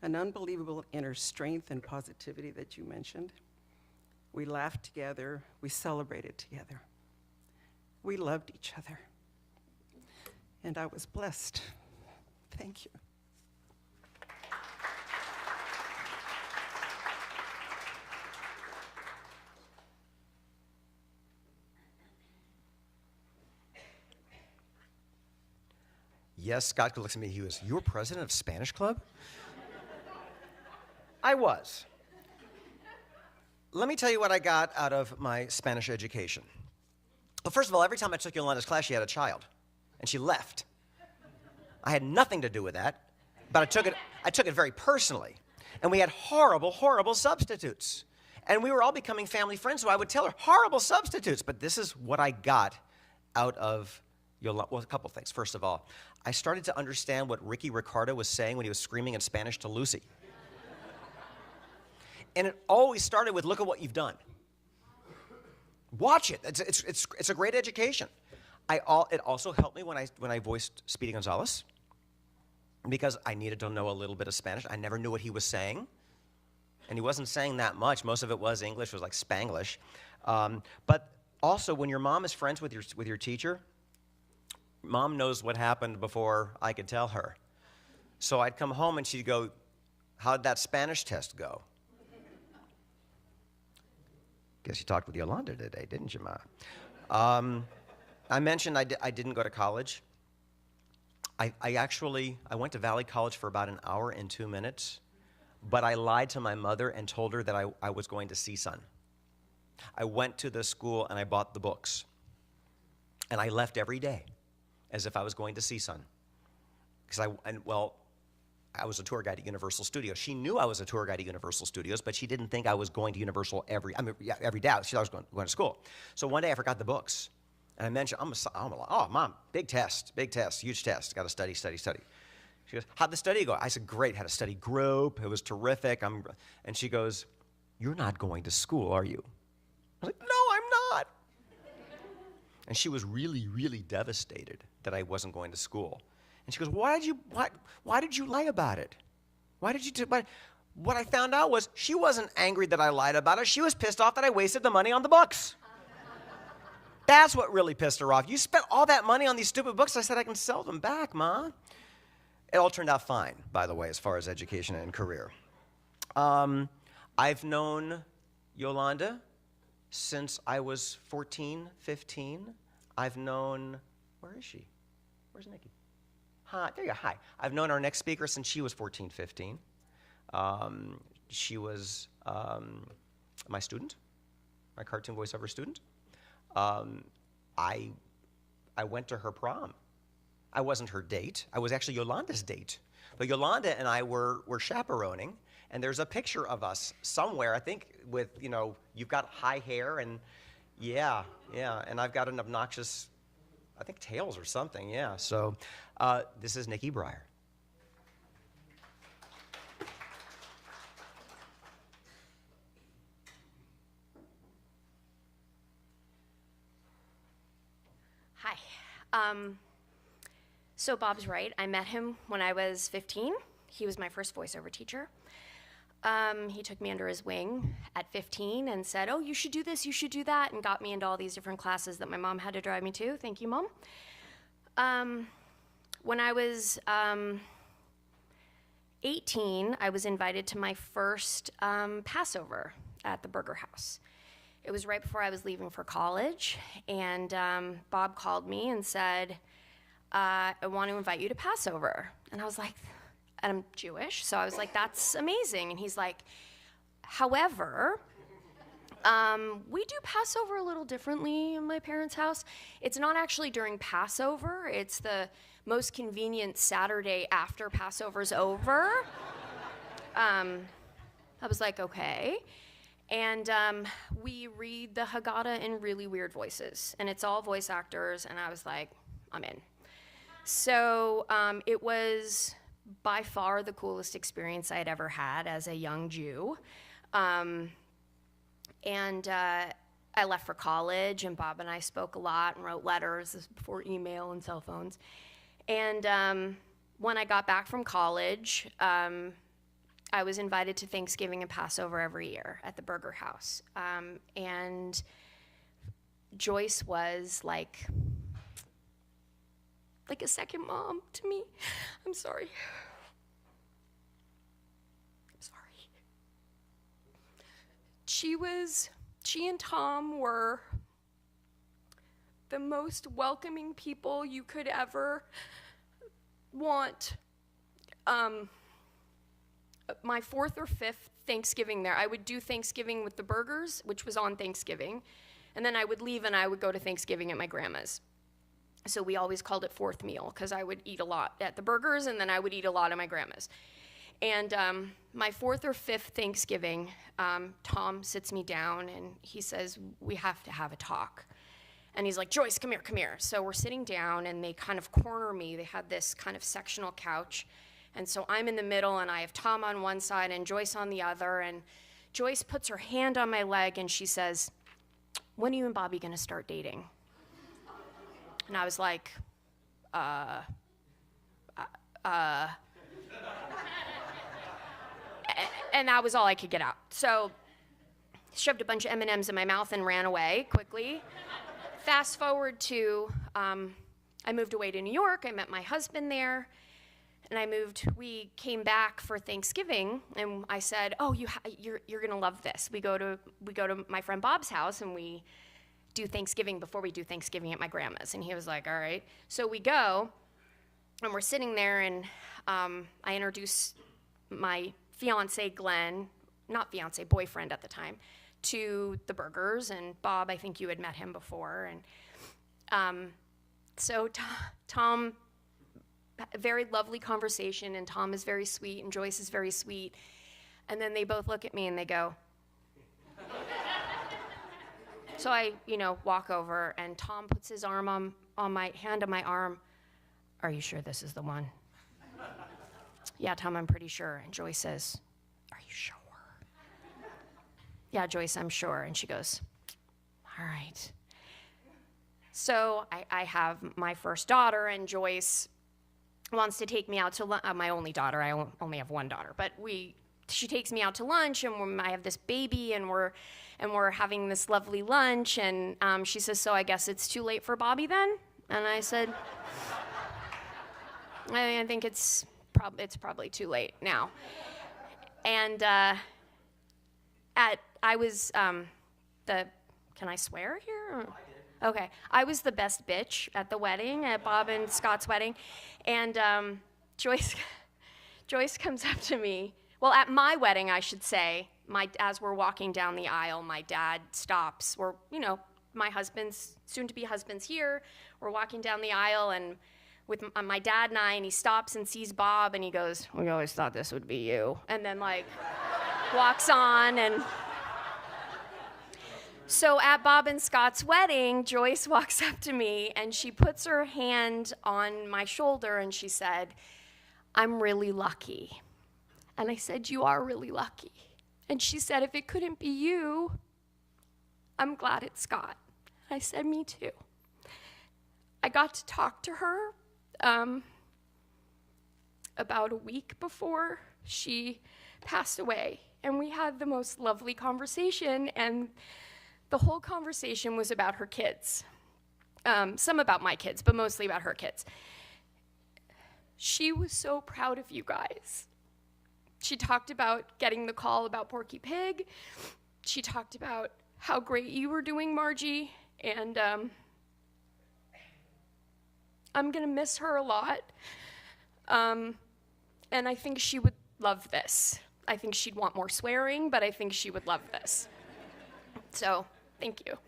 An unbelievable inner strength and positivity that you mentioned. We laughed together, we celebrated together. We loved each other. And I was blessed. Thank you. Yes, Scott looks at me. He was, "You were president of Spanish Club?" I was. Let me tell you what I got out of my Spanish education. Well, first of all, every time I took Yolanda's class, she had a child, and she left. I had nothing to do with that, but I took it very personally. And we had horrible, horrible substitutes. And we were all becoming family friends, so I would tell her, horrible substitutes. But this is what I got out of Yolanda. Well, a couple things. First of all, I started to understand what Ricky Ricardo was saying when he was screaming in Spanish to Lucy. And it always started with, "Look at what you've done." Watch it. It's a great education. It also helped me when I voiced Speedy Gonzalez, because I needed to know a little bit of Spanish. I never knew what he was saying, and he wasn't saying that much. Most of it was English, it was like Spanglish. But also, when your mom is friends with your teacher, mom knows what happened before I could tell her. So I'd come home and she'd go, "How'd that Spanish test go?" Guess you talked with Yolanda today, didn't you, Ma? I mentioned I didn't go to college. I went to Valley College for about an hour and 2 minutes, but I lied to my mother and told her that I was going to CSUN. I went to the school and I bought the books, and I left every day as if I was going to CSUN. Because I was a tour guide at Universal Studios. She knew I was a tour guide at Universal Studios, but she didn't think I was going to Universal every day. She thought I was going to school. So one day I forgot the books. And I mentioned, oh, Mom, big test, huge test. Got to study. She goes, "How'd the study go?" I said, "Great, had a study group. It was terrific." And she goes, "You're not going to school, are you?" I was like, "No, I'm not." And she was really, really devastated that I wasn't going to school. And she goes, why did you lie about it? What I found out was she wasn't angry that I lied about it. She was pissed off that I wasted the money on the books. That's what really pissed her off. "You spent all that money on these stupid books." I said, "I can sell them back, Ma." It all turned out fine, by the way, as far as education and career. I've known Yolanda since I was 14, 15. I've known, where is she? Where's Nikki? Hi, there you go, hi. I've known our next speaker since she was 14, 15. She was my student, my cartoon voiceover student. I went to her prom. I wasn't her date. I was actually Yolanda's date. But Yolanda and I were chaperoning, and there's a picture of us somewhere, I think, with, you've got high hair, and yeah, and I've got an obnoxious, I think, tails or something, yeah. So this is Nikki Breyer. Hi. So Bob's right. I met him when I was 15. He was my first voiceover teacher. He took me under his wing at 15 and said, "Oh, you should do this, you should do that," and got me into all these different classes that my mom had to drive me to. Thank you, Mom. When I was 18, I was invited to my first Passover at the Berger house. It was right before I was leaving for college, and Bob called me and said, "I want to invite you to Passover." And I was like, and I'm Jewish, so I was like, "That's amazing." And he's like, "However, we do Passover a little differently in my parents' house. It's not actually during Passover. It's the most convenient Saturday after Passover's over." I was like, "Okay." And we read the Haggadah in really weird voices, and it's all voice actors, and I was like, I'm in. So it was by far the coolest experience I had ever had as a young Jew. And I left for college, and Bob and I spoke a lot and wrote letters. This was before email and cell phones. And when I got back from college, I was invited to Thanksgiving and Passover every year at the Berger house. And Joyce was like a second mom to me. I'm sorry. She and Tom were the most welcoming people you could ever want. My fourth or fifth Thanksgiving there, I would do Thanksgiving with the Bergers, which was on Thanksgiving, and then I would leave and I would go to Thanksgiving at my grandma's. So we always called it fourth meal, because I would eat a lot at the Bergers, and then I would eat a lot at my grandma's. And my fourth or fifth Thanksgiving, Tom sits me down and he says, "We have to have a talk." And he's like, "Joyce, come here. So we're sitting down, and they kind of corner me. They had this kind of sectional couch. And so I'm in the middle, and I have Tom on one side and Joyce on the other. And Joyce puts her hand on my leg, and she says, when are you and Bobby gonna start dating? And I was like, and that was all I could get out. So shoved a bunch of M&Ms in my mouth and ran away quickly. Fast forward to, I moved away to New York. I met my husband there, and we came back for Thanksgiving, and I said, oh, you're gonna love this. We go to my friend Bob's house, and we do Thanksgiving before we do Thanksgiving at my grandma's. And he was like, all right. So we go, and we're sitting there, and I introduce my fiance, Glenn, not fiance, boyfriend at the time, to the Bergers. And Bob, I think you had met him before. And so Tom, a very lovely conversation, and Tom is very sweet, and Joyce is very sweet. And then they both look at me and they go. So I, walk over, and Tom puts his arm on my hand on my arm. Are you sure this is the one? Yeah, Tom, I'm pretty sure. And Joyce says, are you sure? Yeah, Joyce, I'm sure. And she goes, all right. So I have my first daughter, and Joyce wants to take me out to lunch. My only daughter, I only have one daughter, but she takes me out to lunch, and I have this baby, and we're having this lovely lunch, and she says, so I guess it's too late for Bobby then? And I said, I think it's probably too late now. And can I swear here? Okay, I was the best bitch at the wedding, at Bob and Scott's wedding, and Joyce comes up to me. Well, at my wedding, I should say, as we're walking down the aisle, my dad stops. My soon-to-be husband's here. We're walking down the aisle, and with my dad and I, and he stops and sees Bob, and he goes, we always thought this would be you. And then, walks on, and so at Bob and Scott's wedding, Joyce walks up to me, and she puts her hand on my shoulder, and she said, I'm really lucky. And I said, you are really lucky. And she said, if it couldn't be you, I'm glad it's Scott. I said, me too. I got to talk to her about a week before she passed away, and we had the most lovely conversation, and the whole conversation was about her kids. Some about my kids, but mostly about her kids. She was so proud of you guys. She talked about getting the call about Porky Pig. She talked about how great you were doing, Margie, and I'm gonna miss her a lot. And I think she would love this. I think she'd want more swearing, but I think she would love this. So, thank you.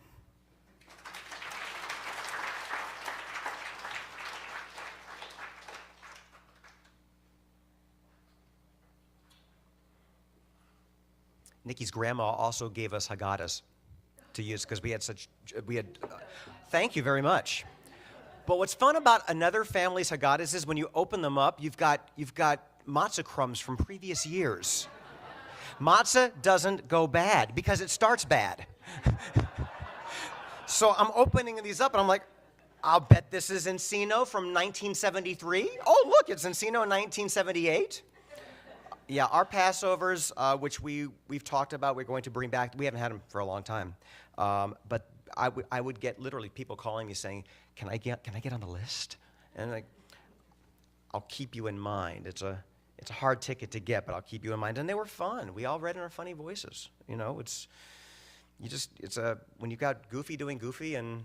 Nikki's grandma also gave us Haggadahs to use because thank you very much. But what's fun about another family's Haggadahs is when you open them up, you've got matzah crumbs from previous years. Matzah doesn't go bad because it starts bad. So I'm opening these up and I'm like, I'll bet this is Encino from 1973. Oh, look, it's Encino in 1978. Yeah, our Passovers, which we've talked about, we're going to bring back. We haven't had them for a long time, but I would get literally people calling me saying, "Can I get on the list?" And I'll keep you in mind. It's a hard ticket to get, but I'll keep you in mind. And they were fun. We all read in our funny voices. When you've got Goofy doing Goofy and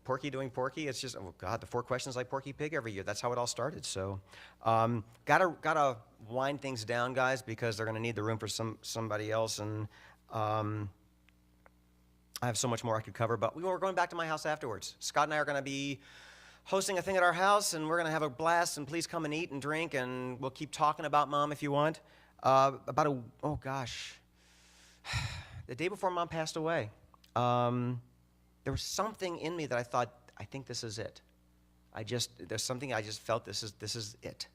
Porky doing Porky, it's just, oh God, the 4 questions like Porky Pig every year. That's how it all started. So, gotta wind things down, guys, because they're gonna need the room for somebody else. And I have so much more I could cover, but we're going back to my house afterwards. Scott and I are gonna be hosting a thing at our house, and we're gonna have a blast. And please come and eat and drink, and we'll keep talking about Mom if you want. The day before Mom passed away. There was something in me that I thought, I think this is it. There's something I just felt this is it.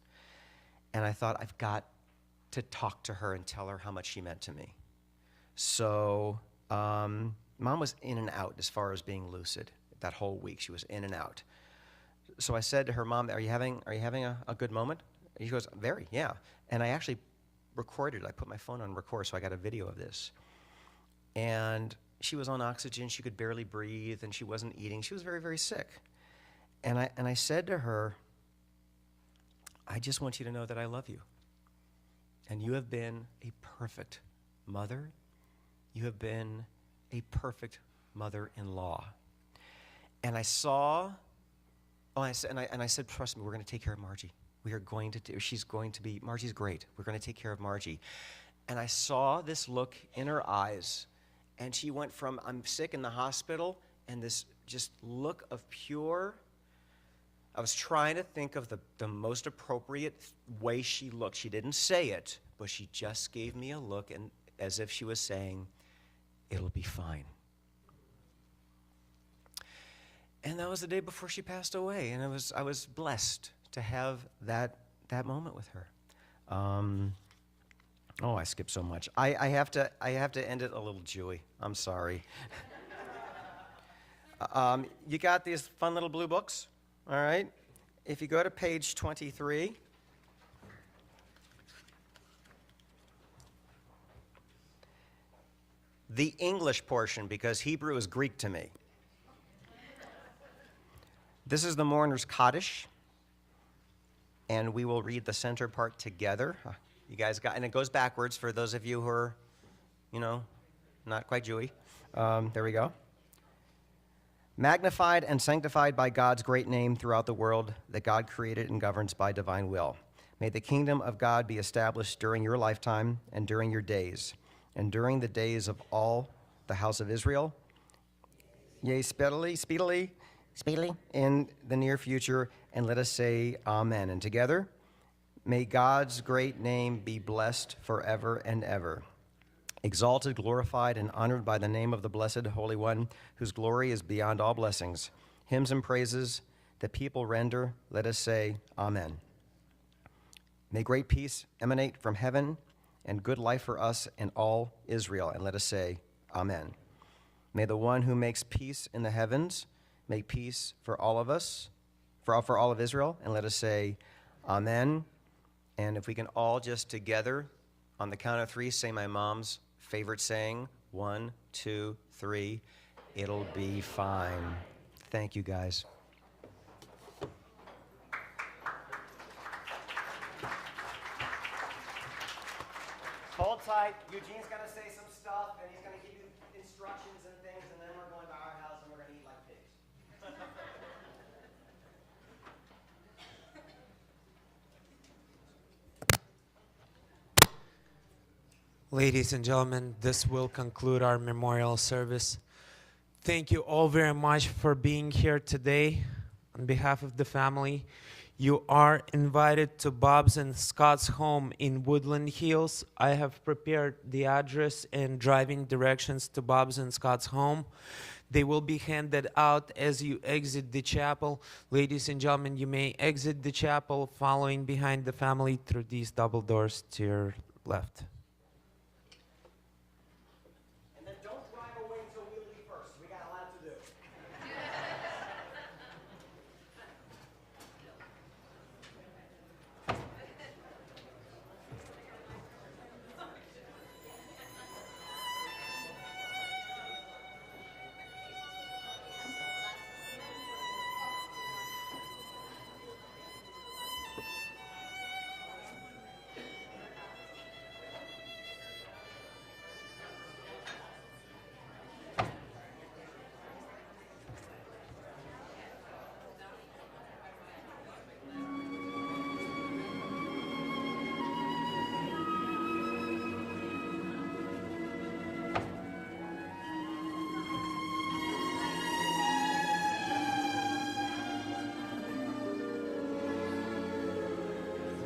And I thought, I've got to talk to her and tell her how much she meant to me. So Mom was in and out as far as being lucid. That whole week, she was in and out. So I said to her, Mom, are you having a good moment? And she goes, very, yeah. And I actually recorded it. I put my phone on record, so I got a video of this. And she was on oxygen. She could barely breathe, and she wasn't eating. She was very, very sick. And I said to her, I just want you to know that I love you. And you have been a perfect mother. You have been a perfect mother-in-law. And I saw, I said, trust me, we're going to take care of Margie. We are going to she's going to be, Margie's great. We're going to take care of Margie. And I saw this look in her eyes, and she went from, I'm sick in the hospital, and this just look of pure, I was trying to think of the most appropriate way she looked. She didn't say it, but she just gave me a look, and as if she was saying, it'll be fine. And that was the day before she passed away, and I was blessed to have that moment with her. I skipped so much. I have to end it a little Jewy. I'm sorry. You got these fun little blue books, all right? If you go to page 23, the English portion, because Hebrew is Greek to me. This is the mourner's Kaddish, and we will read the center part together. You guys got, and it goes backwards for those of you who are, not quite Jewy. There we go. Magnified and sanctified by God's great name throughout the world that God created and governs by divine will. May the kingdom of God be established during your lifetime and during your days, and during the days of all the house of Israel. Yea, speedily in the near future, and let us say amen. And together, may God's great name be blessed forever and ever. Exalted, glorified, and honored by the name of the Blessed Holy One, whose glory is beyond all blessings. Hymns and praises that people render, let us say amen. May great peace emanate from heaven and good life for us and all Israel, and let us say amen. May the one who makes peace in the heavens make peace for all of us, for all of Israel, and let us say amen. And if we can all just together, on the count of three, say my mom's favorite saying. 1, 2, 3. It'll be fine. Thank you, guys. Hold tight. Eugene's going to say some stuff, and he's going to give you instructions and things, and then we're going to our house, and we're going to eat like pigs. Ladies and gentlemen, this will conclude our memorial service. Thank you all very much for being here today. On behalf of the family, you are invited to Bob's and Scott's home in Woodland Hills. I have prepared the address and driving directions to Bob's and Scott's home. They will be handed out as you exit the chapel. Ladies and gentlemen, you may exit the chapel following behind the family through these double doors to your left.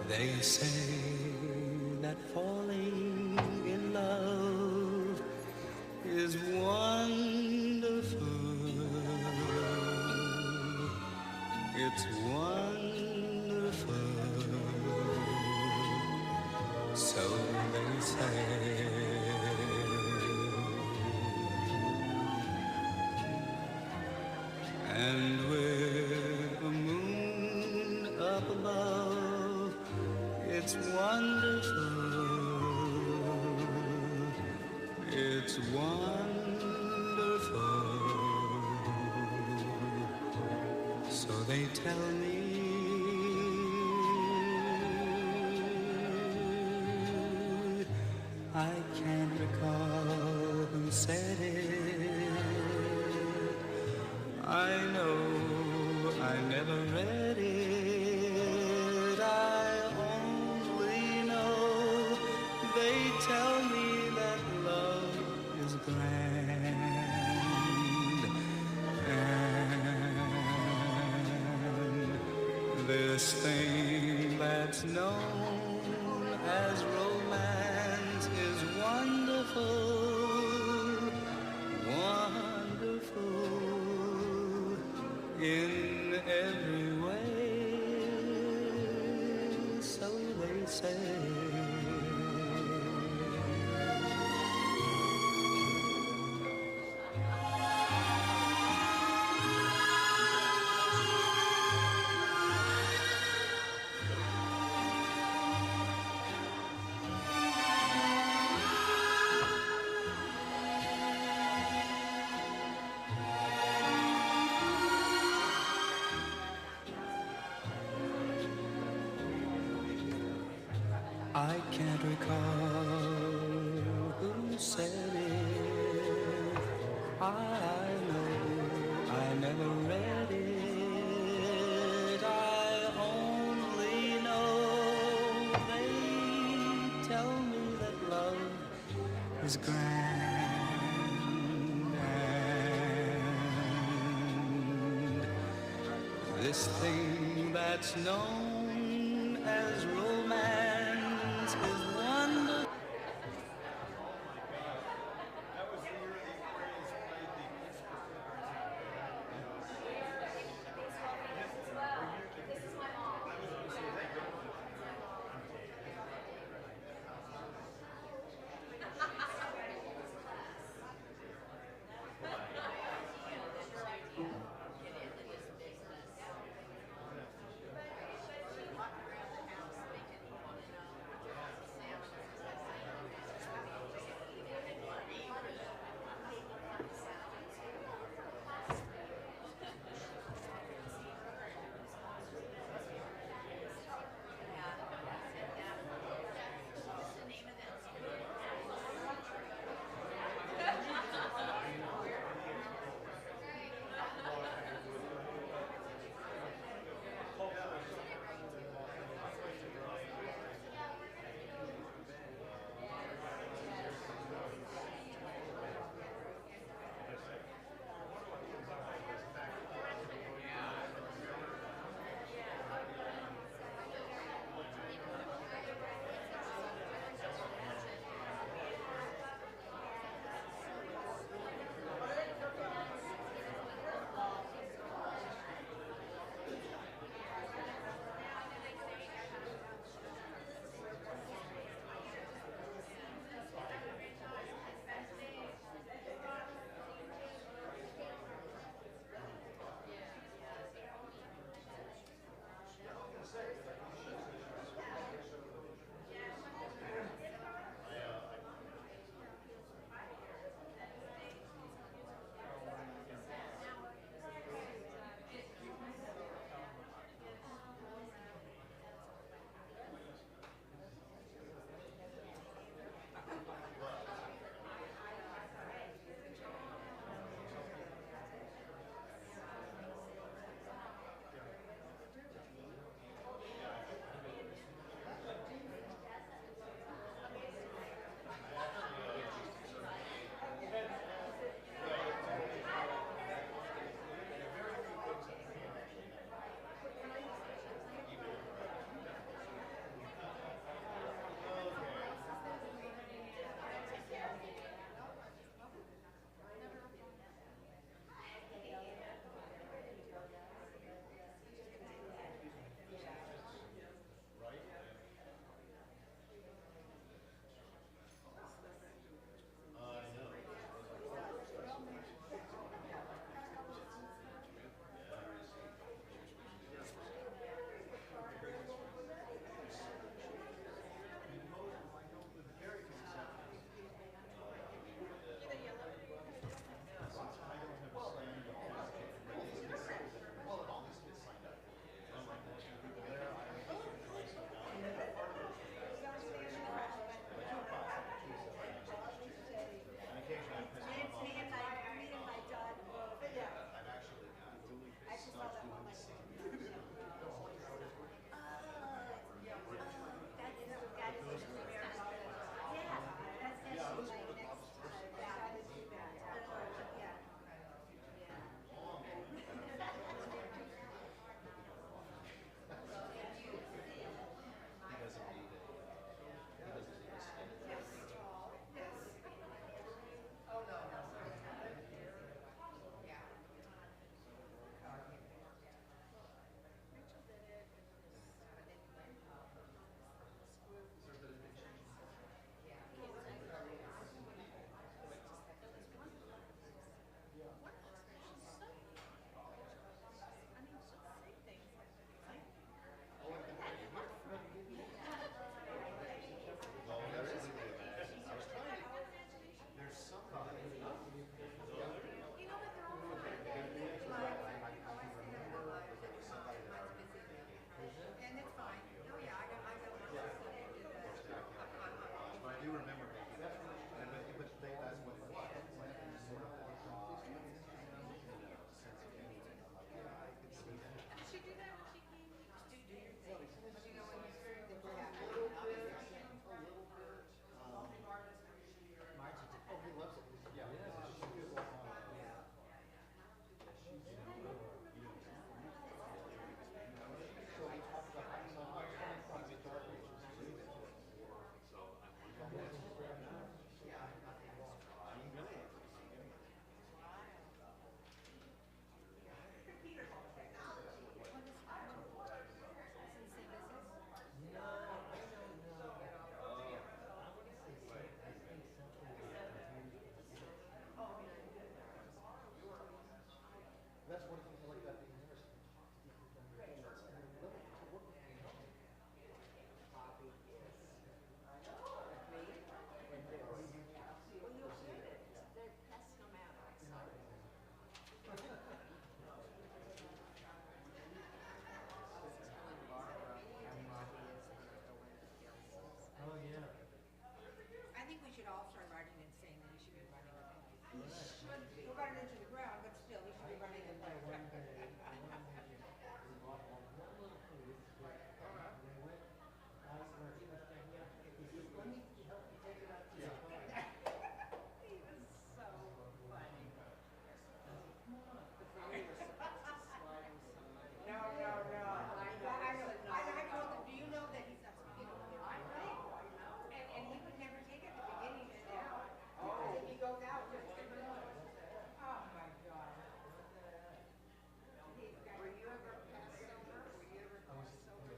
They say that falling in love is wonderful. It's wonderful. So they say. it's wonderful. So they tell me. I can't recall who said it. I know I never read it. I only know they tell me that love is grand. And this thing that's known as romance is wonderful, wonderful in every way, so they say. I can't recall who said it. I know I never read it. I only know they tell me that love is grand. And this thing that's known as romance is wonderful. I think we should all start writing and saying that he should be running the place. He should be. We'll run it into the ground, but still, he should be running the place. He was so funny. No, no, no. I told him, do you know that he's not speaking? I know. And he would never take it at the beginning and now. Because if he goes out, just oh my God. Were you ever passed over? Were you ever passed over?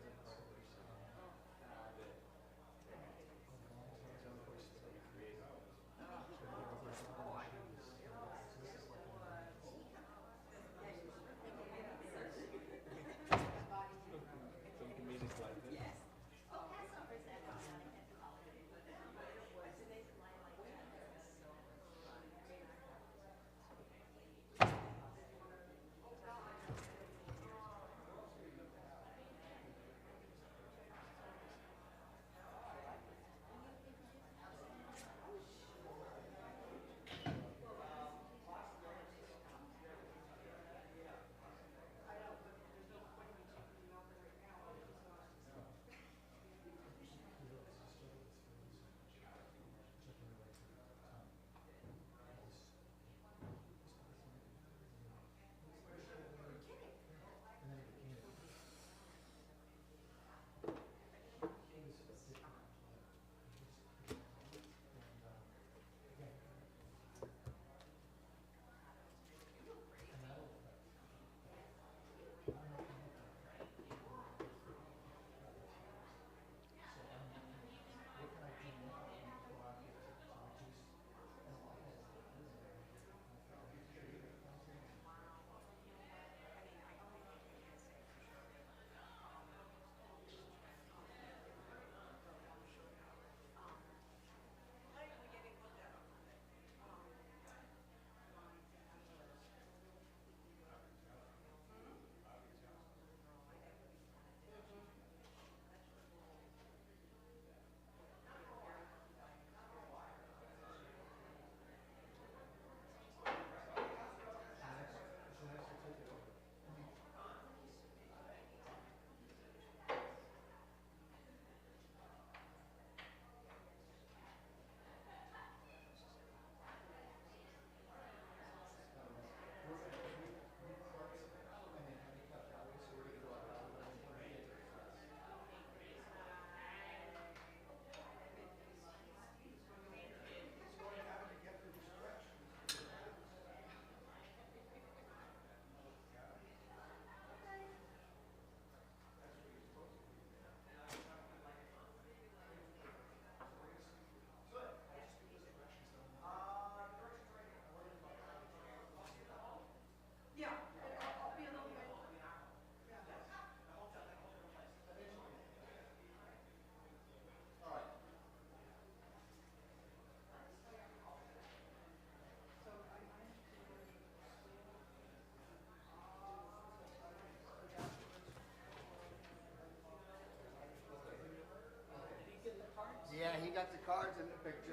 Yeah, he got the cards and the pictures.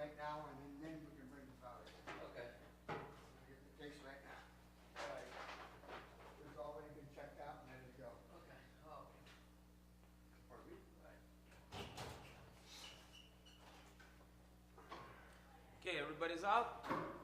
right now, and then we can bring the powder. Okay. Get the case right now. All right. It's already been checked out and ready to go. Okay. Oh. Pardon me? Okay, everybody's out?